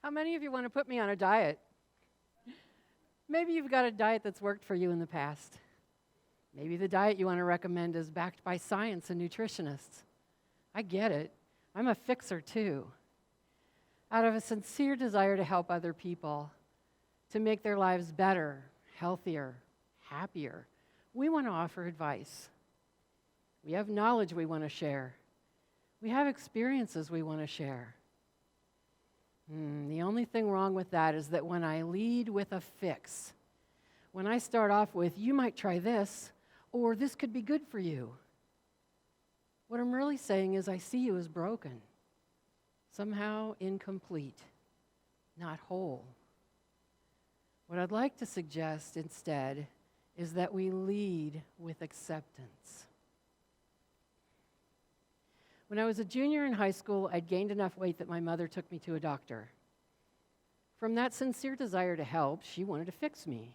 How many of you want to put me on a diet? Maybe you've got a diet that's worked for you in the past. Maybe the diet you want to recommend is backed by science and nutritionists. I get it. I'm a fixer too. Out of a sincere desire to help other people, to make their lives better, healthier, happier, we want to offer advice. We have knowledge we want to share. We have experiences we want to share. The only thing wrong with that is that when I lead with a fix, when I start off with, you might try this, or this could be good for you, what I'm really saying is I see you as broken, somehow incomplete, not whole. What I'd like to suggest instead is that we lead with acceptance. When I was a junior in high school, I'd gained enough weight that my mother took me to a doctor. From that sincere desire to help, she wanted to fix me.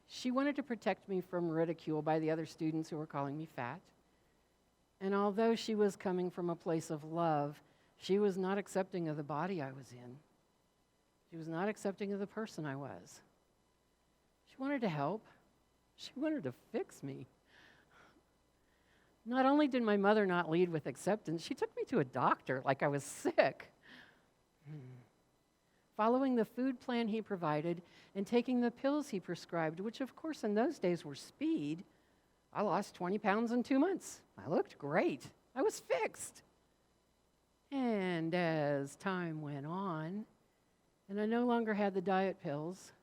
She wanted to protect me from ridicule by the other students who were calling me fat. And although she was coming from a place of love, she was not accepting of the body I was in. She was not accepting of the person I was. She wanted to help. She wanted to fix me. Not only did my mother not lead with acceptance, she took me to a doctor like I was sick. Following the food plan he provided and taking the pills he prescribed, which of course in those days were speed, I lost 20 pounds in 2 months. I looked great. I was fixed. And as time went on, and I no longer had the diet pills,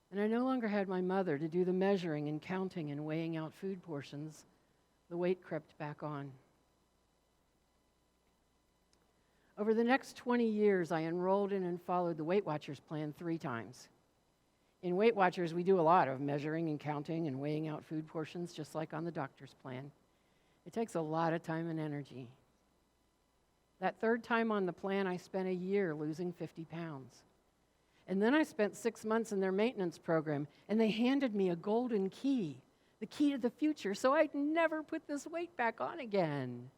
and I no longer had my mother to do the measuring and counting and weighing out food portions, the weight crept back on. Over the next 20 years, I enrolled in and followed the Weight Watchers plan 3 times. In Weight Watchers, we do a lot of measuring and counting and weighing out food portions, just like on the doctor's plan. It takes a lot of time and energy. That 3rd time on the plan, I spent a year losing 50 pounds. And then I spent 6 months in their maintenance program, and they handed me a golden key, the key to the future, so I'd never put this weight back on again.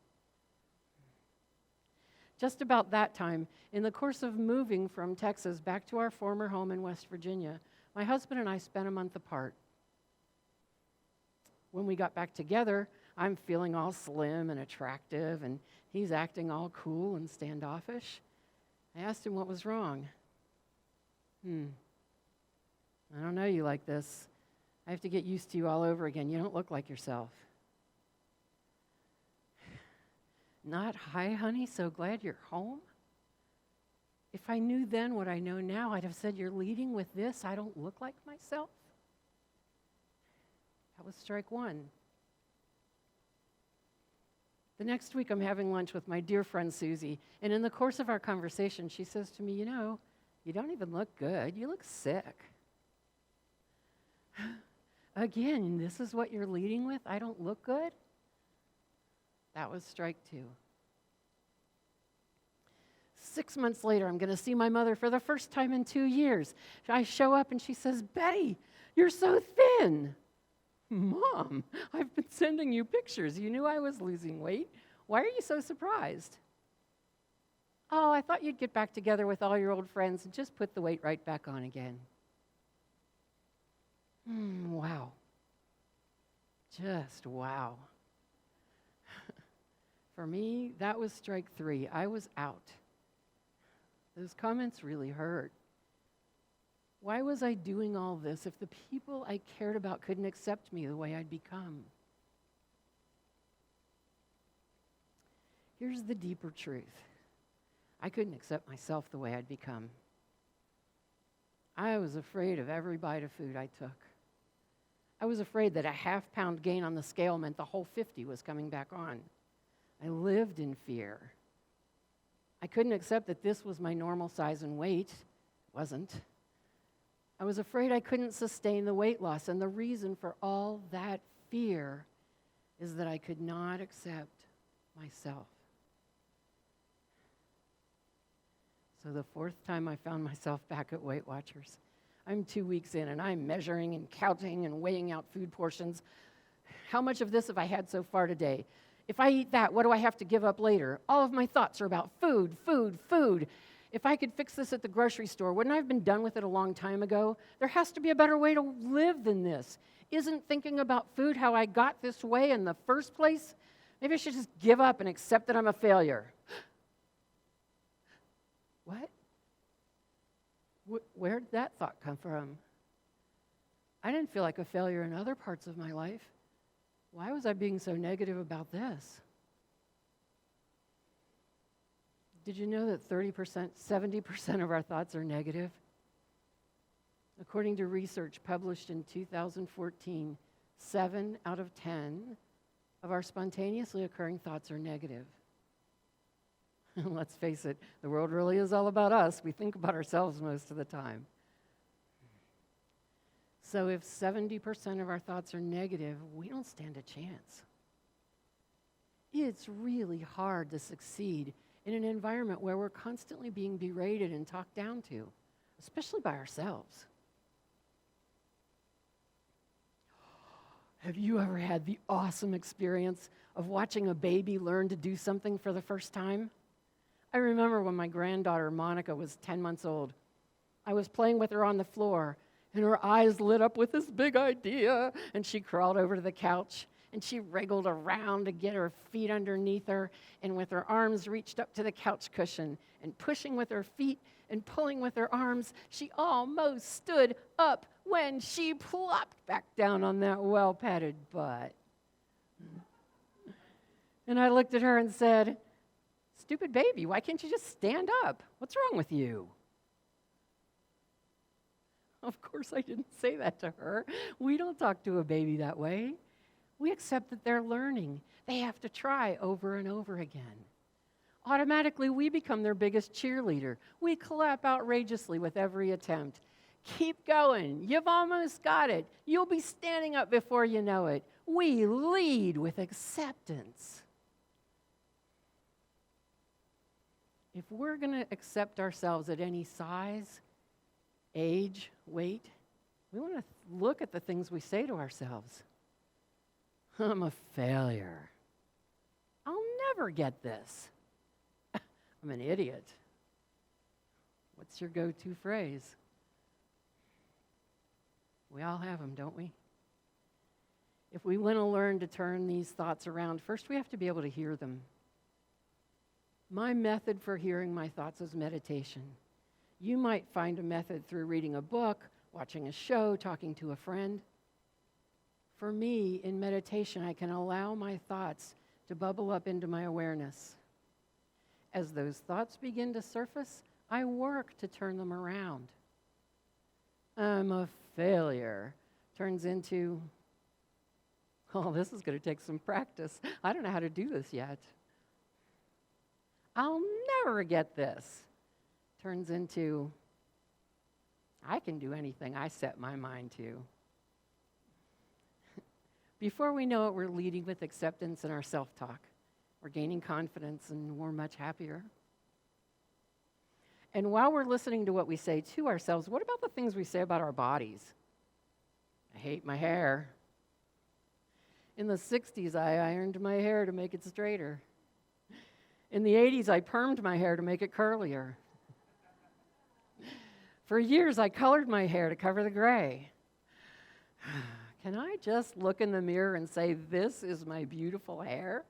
Just about that time, in the course of moving from Texas back to our former home in West Virginia, my husband and I spent a month apart. When we got back together, I'm feeling all slim and attractive, and he's acting all cool and standoffish. I asked him what was wrong. I don't know you like this. I have to get used to you all over again. You don't look like yourself. Not, hi, honey, so glad you're home? If I knew then what I know now, I'd have said, you're leading with this, I don't look like myself? That was strike 1. The next week, I'm having lunch with my dear friend Susie, and in the course of our conversation, she says to me, you know, you don't even look good, you look sick. Again, this is what you're leading with? I don't look good? That was strike 2. 6 months later, I'm going to see my mother for the first time in 2 years. I show up and she says, Betty, you're so thin. Mom, I've been sending you pictures. You knew I was losing weight. Why are you so surprised? Oh, I thought you'd get back together with all your old friends and just put the weight right back on again. Wow. Just wow. For me, that was strike 3. I was out. Those comments really hurt. Why was I doing all this if the people I cared about couldn't accept me the way I'd become? Here's the deeper truth. I couldn't accept myself the way I'd become. I was afraid of every bite of food I took. I was afraid that a half-pound gain on the scale meant the whole 50 was coming back on. I lived in fear. I couldn't accept that this was my normal size and weight. It wasn't. I was afraid I couldn't sustain the weight loss, and the reason for all that fear is that I could not accept myself. So the 4th time I found myself back at Weight Watchers. I'm 2 weeks in, and I'm measuring and counting and weighing out food portions. How much of this have I had so far today? If I eat that, what do I have to give up later? All of my thoughts are about food, food, food. If I could fix this at the grocery store, wouldn't I have been done with it a long time ago? There has to be a better way to live than this. Isn't thinking about food how I got this way in the first place? Maybe I should just give up and accept that I'm a failure. What? Where did that thought come from? I didn't feel like a failure in other parts of my life. Why was I being so negative about this? Did you know that 30%, 70% of our thoughts are negative? According to research published in 2014, 7 out of 10 of our spontaneously occurring thoughts are negative. Let's face it, the world really is all about us. We think about ourselves most of the time. So if 70% of our thoughts are negative, we don't stand a chance. It's really hard to succeed in an environment where we're constantly being berated and talked down to, especially by ourselves. Have you ever had the awesome experience of watching a baby learn to do something for the first time? I remember when my granddaughter, Monica, was 10 months old. I was playing with her on the floor, and her eyes lit up with this big idea, and she crawled over to the couch, and she wriggled around to get her feet underneath her, and with her arms reached up to the couch cushion, and pushing with her feet and pulling with her arms, she almost stood up when she plopped back down on that well-padded butt. And I looked at her and said, "Stupid baby, why can't you just stand up? What's wrong with you?" Of course, I didn't say that to her. We don't talk to a baby that way. We accept that they're learning. They have to try over and over again. Automatically, we become their biggest cheerleader. We clap outrageously with every attempt. Keep going. You've almost got it. You'll be standing up before you know it. We lead with acceptance. If we're going to accept ourselves at any size, age, weight, we want to look at the things we say to ourselves. I'm a failure. I'll never get this. I'm an idiot. What's your go-to phrase? We all have them, don't we? If we want to learn to turn these thoughts around, first we have to be able to hear them. My method for hearing my thoughts is meditation. You might find a method through reading a book, watching a show, talking to a friend. For me, in meditation, I can allow my thoughts to bubble up into my awareness. As those thoughts begin to surface, I work to turn them around. I'm a failure turns into, oh, this is going to take some practice. I don't know how to do this yet. I'll never get this. Turns into, I can do anything I set my mind to. Before we know it, we're leading with acceptance in our self-talk. We're gaining confidence and we're much happier. And while we're listening to what we say to ourselves, what about the things we say about our bodies? I hate my hair. In the 60s, I ironed my hair to make it straighter. In the 80s, I permed my hair to make it curlier. For years, I colored my hair to cover the gray. Can I just look in the mirror and say, this is my beautiful hair?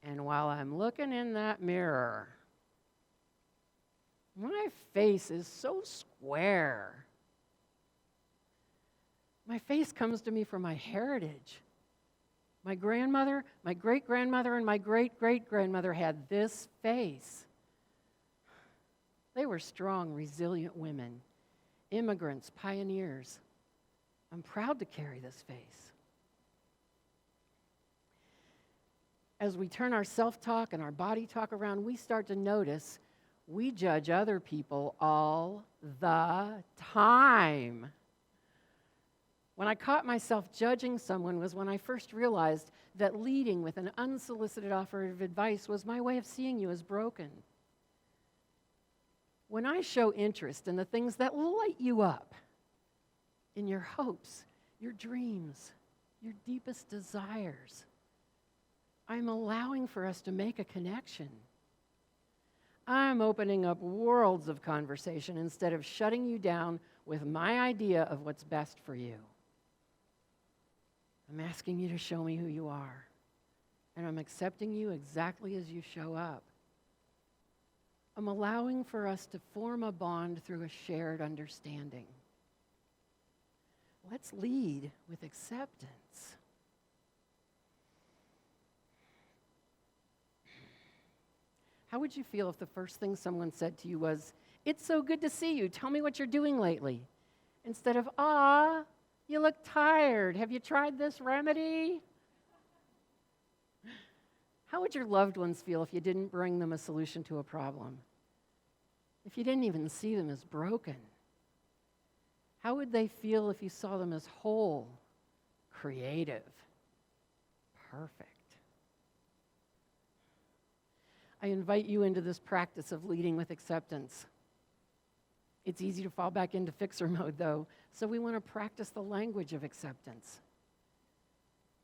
And while I'm looking in that mirror, my face is so square. My face comes to me from my heritage. My grandmother, my great-grandmother, and my great-great-grandmother had this face. They were strong, resilient women, immigrants, pioneers. I'm proud to carry this face. As we turn our self-talk and our body talk around, we start to notice we judge other people all the time. When I caught myself judging someone was when I first realized that leading with an unsolicited offer of advice was my way of seeing you as broken. When I show interest in the things that light you up, in your hopes, your dreams, your deepest desires, I'm allowing for us to make a connection. I'm opening up worlds of conversation instead of shutting you down with my idea of what's best for you. I'm asking you to show me who you are, and I'm accepting you exactly as you show up. I'm allowing for us to form a bond through a shared understanding. Let's lead with acceptance. How would you feel if the first thing someone said to you was, "It's so good to see you. Tell me what you're doing lately," instead of, "Ah, you look tired. Have you tried this remedy?" How would your loved ones feel if you didn't bring them a solution to a problem? If you didn't even see them as broken? How would they feel if you saw them as whole, creative, perfect? I invite you into this practice of leading with acceptance. It's easy to fall back into fixer mode, though, so we want to practice the language of acceptance.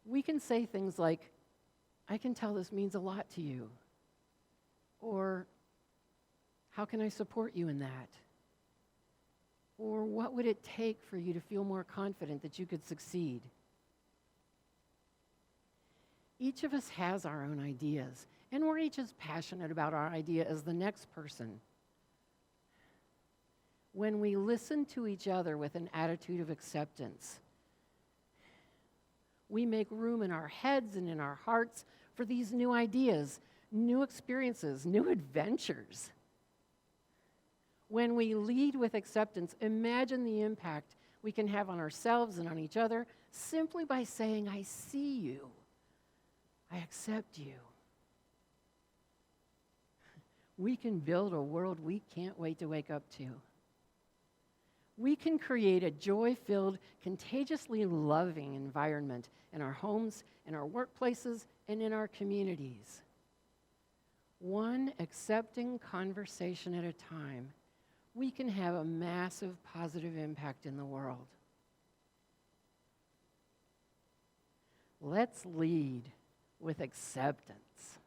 We can say things like, "I can tell this means a lot to you," or "How can I support you in that?" Or "What would it take for you to feel more confident that you could succeed?" Each of us has our own ideas, and we're each as passionate about our idea as the next person. When we listen to each other with an attitude of acceptance, we make room in our heads and in our hearts for these new ideas, new experiences, new adventures. When we lead with acceptance, imagine the impact we can have on ourselves and on each other simply by saying, "I see you. I accept you." We can build a world we can't wait to wake up to. We can create a joy-filled, contagiously loving environment in our homes, in our workplaces, and in our communities. One accepting conversation at a time, we can have a massive positive impact in the world. Let's lead with acceptance.